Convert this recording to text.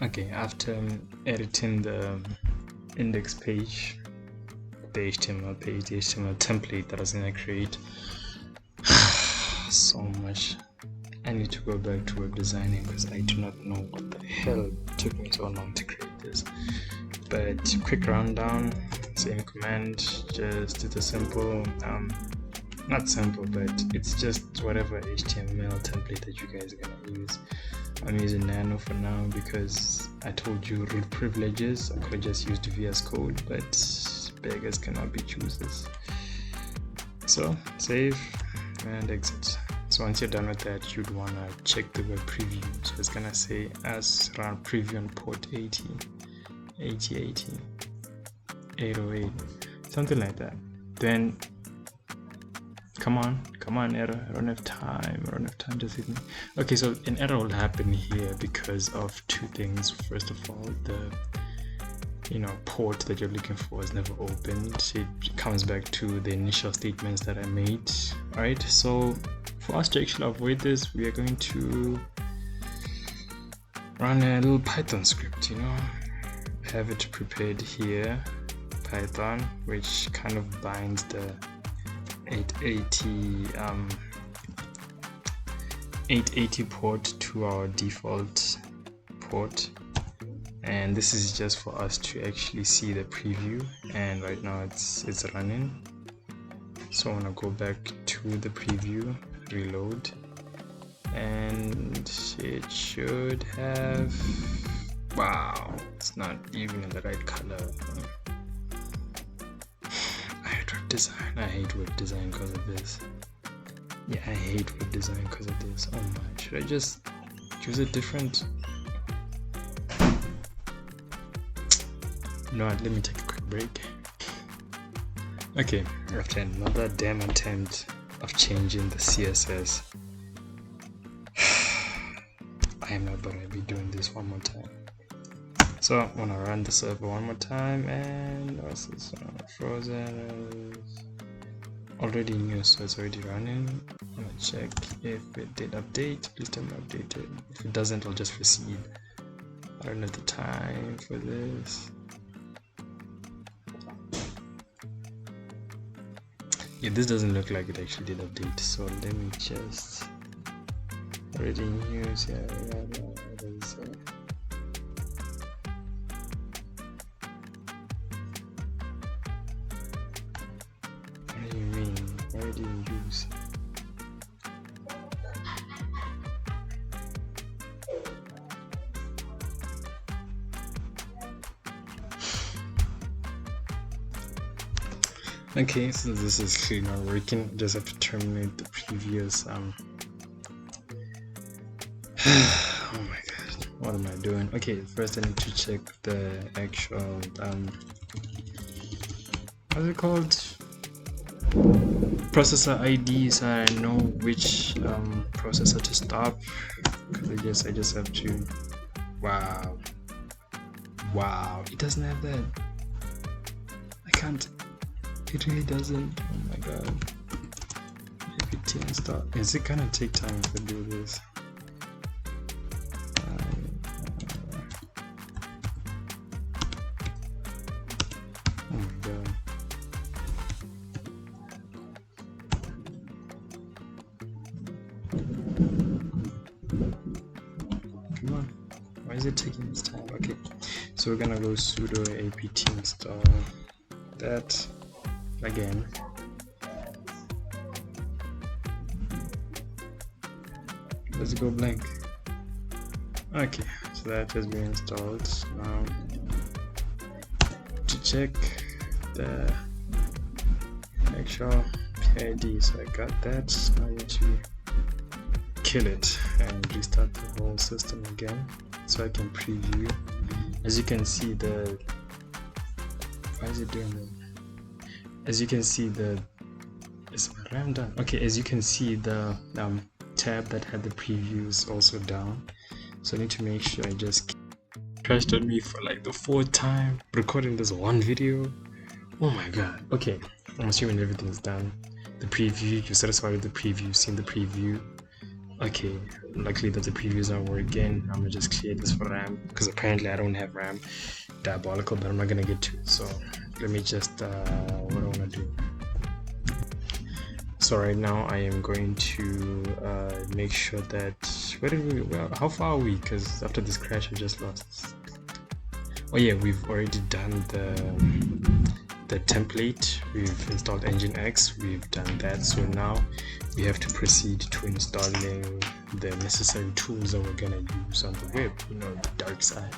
Okay, after editing the index page, the HTML page, the HTML template that I was gonna create, so much. I need to go back to web designing because I do not know what the hell took me so long to create this. But quick rundown, same command, just do the simple, not simple, but it's just whatever HTML template that you guys are gonna use. I'm using Nano for now because I told you root privileges. I could have just used VS Code, but beggars cannot be choosers. So save and exit. So once you're done with that, you'd want to check the web preview. So it's gonna say as run preview on port 8080, 808, something like that. Then come on error, I don't have time, just hit me. Okay, so an error will happen here because of two things. First of all, the port that you're looking for is never opened. It comes back to the initial statements that I made. Alright, so for us to actually avoid this, we are going to run a little Python script, have it prepared here, Python, which kind of binds the 880 port to our default port, and this is just for us to actually see the preview, and right now it's running. So I'm gonna go back to the preview, reload, and it should have, wow, it's not even in the right color. I hate web design because of this. Yeah, I hate web design because of this. Oh my, should I just choose a different? No, let me take a quick break. Okay, after another damn attempt of changing the CSS, I am not gonna be doing this one more time. So I'm gonna run the server one more time, and also frozen already new, so it's already running. I'm gonna check if it did update. Please tell me updated. If it doesn't, I'll just proceed. I don't have the time for this. Yeah, this doesn't look like it actually did update, so let me just already news. Yeah. What do you mean? Already in use? Okay, so this is clearly not working. Just have to terminate the previous oh my god, what am I doing? Okay, first I need to check the actual what's it called? Processor ID, so I know which processor to stop. Because I just have to. Wow, it doesn't have that. I can't. It really doesn't. Oh my god. apt install. Is it gonna take time to do this? Oh my god. Come on. Why is it taking this time? Okay. So we're gonna go sudo apt install that again. Let's go blank. Okay, so that has been installed. Now to check the actual PID, so I got that. Now I need to kill it and restart the whole system again so I can preview. As you can see, why is it doing that? As you can see, is my RAM done? Okay, as you can see, the tab that had the preview is also down, so I need to make sure I just crashed on me for like the 4th time recording this one video. Oh my god. Okay, I'm assuming everything's done. The preview, you're satisfied with the preview, you've seen the preview. Okay, luckily that's a previews not working. I'm gonna just clear this for RAM because apparently I don't have RAM. Diabolical, but I'm not gonna get to it. So let me just what I wanna do. So right now I am going to make sure that how far are we? Because after this crash I just lost. Oh yeah, we've already done the template. We've installed nginx. We've done that. So now we have to proceed to installing the necessary tools that we're gonna use on the web. The dark side.